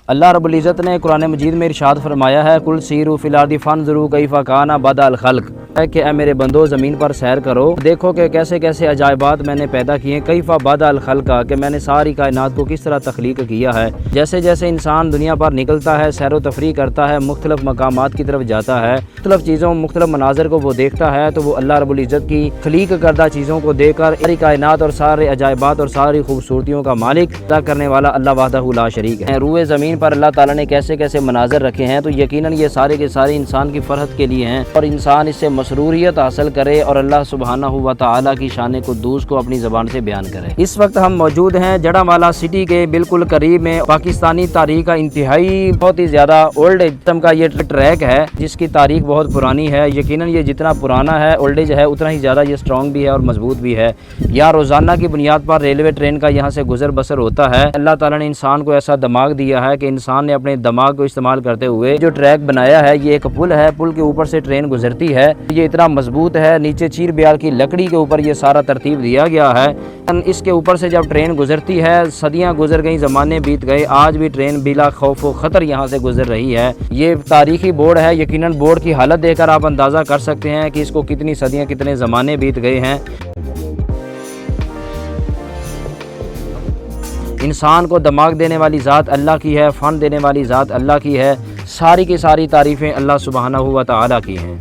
اللہ رب العزت نے قرآن مجید میں ارشاد فرمایا ہے کل سیروا فی الارض فانظروا کیف کان بدأ الخلق، ہے کہ اے میرے بندو زمین پر سیر کرو، دیکھو کہ کیسے کیسے عجائبات میں نے پیدا کیے، کیف بدأ الخلق، کہ میں نے ساری کائنات کو کس طرح تخلیق کیا ہے۔ جیسے جیسے انسان دنیا پر نکلتا ہے، سیر و تفریح کرتا ہے، مختلف مقامات کی طرف جاتا ہے، مختلف چیزوں مختلف مناظر کو وہ دیکھتا ہے، تو وہ اللہ رب العزت کی تخلیق کردہ چیزوں کو دیکھ کر ساری کائنات اور سارے عجائبات اور ساری خوبصورتیوں کا مالک ادا کرنے والا اللہ وحدہ لا شریک ہے۔ روئے زمین پر اللہ تعالیٰ نے کیسے کیسے مناظر رکھے ہیں، تو یقیناً یہ سارے کے سارے انسان کی فرحت کے لیے ہیں، اور انسان اس سے مسروریت حاصل کرے اور اللہ سبحانہ و تعالیٰ کی شان قدوس کو اپنی زبان سے بیان کرے۔ اس وقت ہم موجود ہیں جڑامالہ سٹی کے بالکل قریب میں، پاکستانی تاریخ کا انتہائی بہت ہی زیادہ اولڈ قسم کا یہ ٹریک ہے، جس کی تاریخ بہت پرانی ہے۔ یقیناً یہ جتنا پرانا ہے اولڈیج ہے، اتنا ہی زیادہ یہ اسٹرانگ بھی ہے اور مضبوط بھی ہے۔ یہاں روزانہ کی بنیاد پر ریلوے ٹرین کا یہاں سے گزر بسر ہوتا ہے۔ اللہ تعالیٰ نے انسان کو ایسا دماغ دیا ہے کہ انسان نے اپنے دماغ کو استعمال کرتے ہوئے جو ٹریک بنایا ہے، یہ ایک پل ہے، پل کے اوپر سے ٹرین گزرتی ہے، یہ اتنا مضبوط ہے، نیچے چیر بیال کی لکڑی کے اوپر یہ سارا ترتیب دیا گیا ہے۔ اس کے اوپر سے جب ٹرین گزرتی ہے، صدیاں گزر گئیں، زمانے بیت گئے، آج بھی ٹرین بلا خوف و خطر یہاں سے گزر رہی ہے۔ یہ تاریخی بورڈ ہے، یقیناً بورڈ کی حالت دیکھ کر آپ اندازہ کر سکتے ہیں کہ اس کو کتنی صدیاں کتنے زمانے بیت گئے ہیں۔ انسان کو دماغ دینے والی ذات اللہ کی ہے، فن دینے والی ذات اللہ کی ہے، ساری کی ساری تعریفیں اللہ سبحانہ و تعالیٰ کی ہیں۔